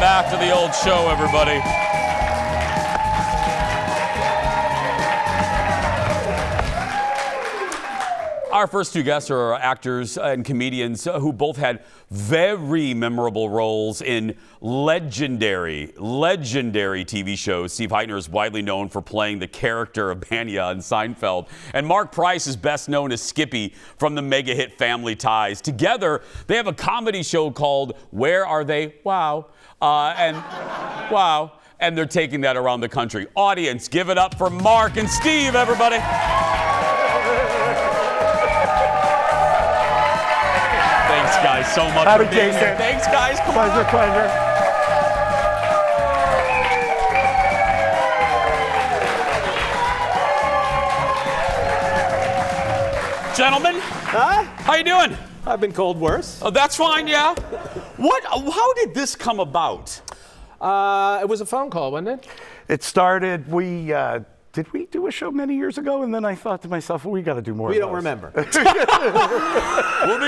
back to the old show, everybody. Our first two guests are actors and comedians who both had very memorable roles in legendary TV shows. Steve Hytner is widely known for playing the character of Bania in Seinfeld. And Marc Price is best known as Skippy from the mega hit Family Ties. Together, they have a comedy show called Where Are They? Wow. And they're taking that around the country. Audience, give it up for Marc and Steve, everybody. Thanks, guys, so much for being here. Thanks, guys. Come on. Pleasure. Gentlemen, how you doing? I've been called worse. Oh, that's fine, yeah. How did this come about? It was a phone call, wasn't it? It started, did we do a show many years ago? And then I thought to myself, well, we got to do more. We don't remember. We'll be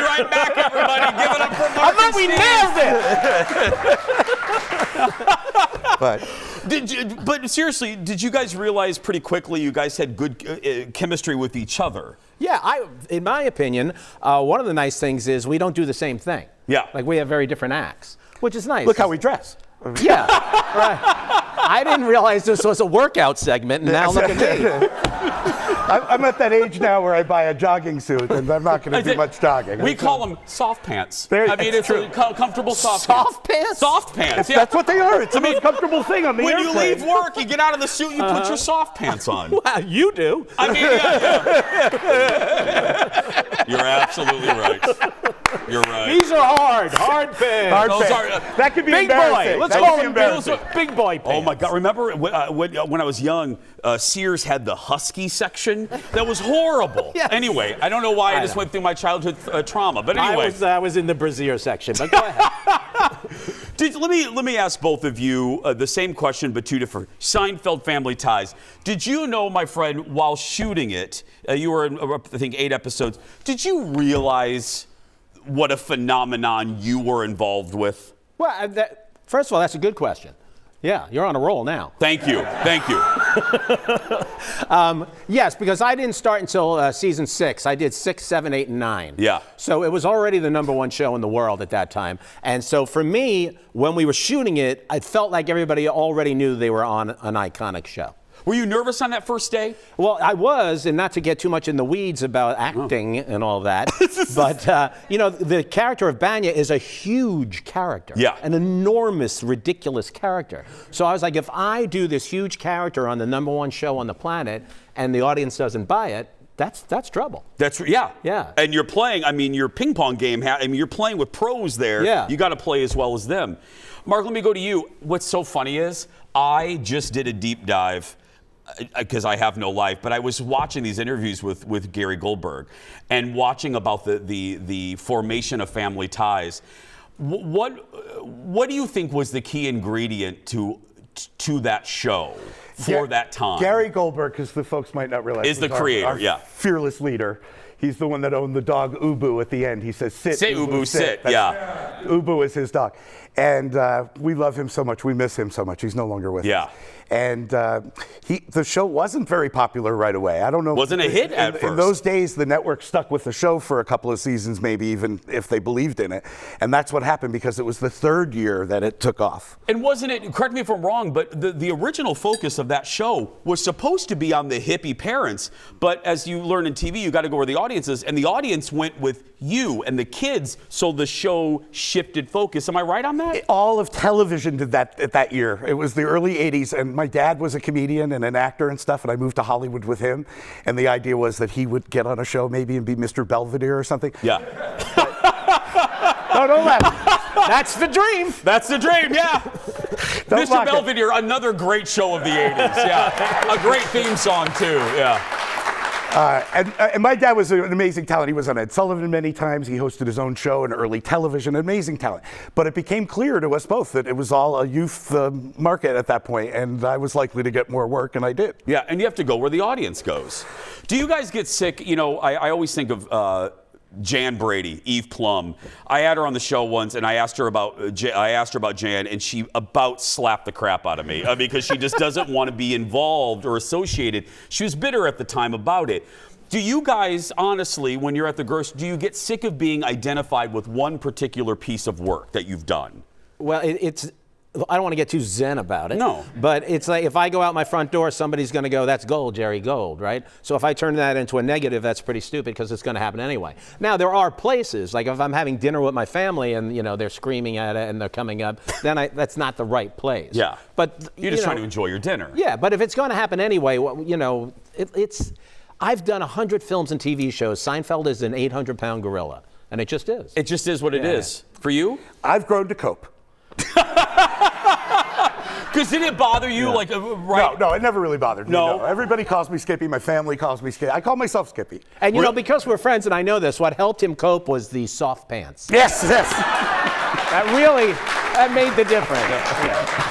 right back, everybody. Give it up for Marc. I thought we nailed But But seriously, did you guys realize pretty quickly you guys had good chemistry with each other? Yeah, in my opinion, one of the nice things is we don't do the same thing. Yeah. Like we have very different acts, which is nice. look how we dress. Yeah, right. I didn't realize this was a workout segment, and now look at me. I'm at that age now where I buy a jogging suit, and I'm not going to do much jogging. We call them soft pants. It's a comfortable soft pants. Soft pants, yeah. That's what they are. It's the most comfortable thing on the when airplane. you leave work, you get out of the suit, you put your soft pants on. Well, you do. I mean, yeah. You're absolutely right. You're right. These are hard pants. Those are, that could be big embarrassing. boy. Let's That call could be them embarrassing. big boy pants. Oh my God! Remember when I was young, Sears had the husky section. That was horrible. Yes. Anyway, I don't know why I just went through my childhood trauma. But anyway, I was in the brassiere section. But go ahead. Let me ask both of you the same question, but two different. Seinfeld Family Ties. Did you know, my friend, while shooting it, you were in, I think, 8 episodes. Did you realize what a phenomenon you were involved with? Well, first of all, that's a good question. Yeah, you're on a roll now. Thank you. Yes, because I didn't start until season 6. I did 6, 7, 8, and 9. Yeah. So it was already the #1 show in the world at that time. And so for me, when we were shooting it, I felt like everybody already knew they were on an iconic show. Were you nervous on that first day? Well, I was, and not to get too much in the weeds about acting and all that, but, the character of Bania is a huge character. Yeah. An enormous, ridiculous character. So I was like, if I do this huge character on the #1 show on the planet and the audience doesn't buy it, that's trouble. Yeah. And you're playing, your ping pong game, you're playing with pros there. Yeah. You got to play as well as them. Marc, let me go to you. What's so funny is I just did a deep dive because I have no life, but I was watching these interviews with Gary Goldberg and watching about the formation of Family Ties. What do you think was the key ingredient to that show for that time? Gary Goldberg, because the folks might not realize, is the creator, our fearless leader. He's the one that owned the dog Ubu at the end. He says, sit, Ubu, sit. Yeah. Ubu is his dog. And we love him so much. We miss him so much. He's no longer with us. And the show wasn't very popular right away. I don't know. Wasn't a hit at first. In those days, the network stuck with the show for a couple of seasons, maybe even if they believed in it. And that's what happened because it was the 3rd year that it took off. And wasn't it, correct me if I'm wrong, but the original focus of that show was supposed to be on the hippie parents. But as you learn in TV, you got to go where the audience is. And the audience went with you and the kids, so the show shifted focus. Am I right on that? All of television did that year. It was the early 80s, and my dad was a comedian and an actor and stuff, and I moved to Hollywood with him. And the idea was that he would get on a show maybe and be Mr. Belvedere or something. Yeah. No, don't laugh. That's the dream. That's the dream, yeah. Mr. Belvedere, another great show of the 80s, yeah. A great theme song, too, yeah. And my dad was an amazing talent. He was on Ed Sullivan many times. He hosted his own show in early television, amazing talent. But it became clear to us both that it was all a youth market at that point, and I was likely to get more work, and I did. Yeah, and you have to go where the audience goes. Do you guys get sick? I always think of Jan Brady, Eve Plum. I had her on the show once, and I asked her about Jan, and she about slapped the crap out of me because she just doesn't want to be involved or associated. She was bitter at the time about it. Do you guys, honestly, when you're at the grocery, do you get sick of being identified with one particular piece of work that you've done? Well, I don't want to get too zen about it. No. But it's like if I go out my front door, somebody's going to go, that's gold, Jerry, gold, right? So if I turn that into a negative, that's pretty stupid because it's going to happen anyway. Now, there are places, like if I'm having dinner with my family and, they're screaming at it and they're coming up, then that's not the right place. Yeah. But you're just trying to enjoy your dinner. Yeah, but if it's going to happen anyway, I've done 100 films and TV shows. Seinfeld is an 800-pound gorilla, and it just is. It just is what it is. For you? I've grown to cope. Because did it bother you? Right? No, it never really bothered me. No? Everybody calls me Skippy. My family calls me Skippy. I call myself Skippy. And because we're friends and I know this, what helped him cope was the soft pants. Yes. That made the difference.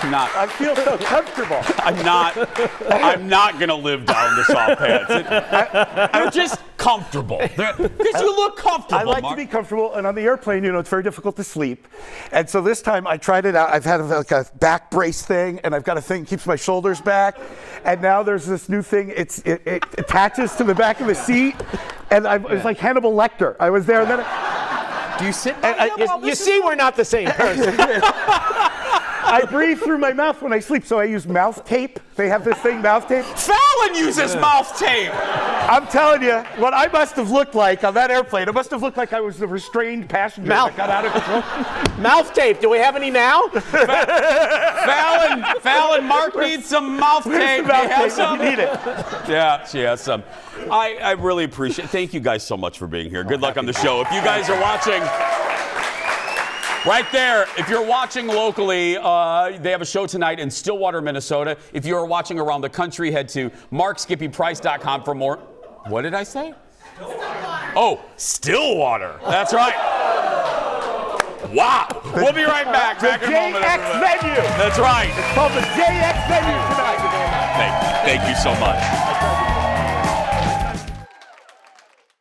I feel so comfortable. I'm not gonna live down the soft pants. They're just comfortable. Because you look comfortable. I like Mark. to be comfortable, and on the airplane, it's very difficult to sleep. And so this time I tried it out. I've had like a back brace thing, and I've got a thing that keeps my shoulders back. And now there's this new thing. It attaches to the back of the seat, and it was like Hannibal Lecter. I was there, and then. Do you sit? You see, we're not the same person. I breathe through my mouth when I sleep, so I use mouth tape. They have this thing, mouth tape. Fallon uses mouth tape. I'm telling you, what I must have looked like on that airplane, it must have looked like I was the restrained passenger that got out of control. Mouth tape. Do we have any now? Fallon, Mark needs some mouth tape. You need it. Yeah, she has some. I really appreciate it. Thank you guys so much for being here. Good luck on the show. If you guys are watching, right there, if you're watching locally, they have a show tonight in Stillwater, Minnesota. If you're watching around the country, head to markskippyprice.com for more. What did I say? Stillwater. Oh, Stillwater. That's right. Wow. We'll be right back. Back in a moment. JX venue. That's right. It's called the JX venue tonight. Thank you so much.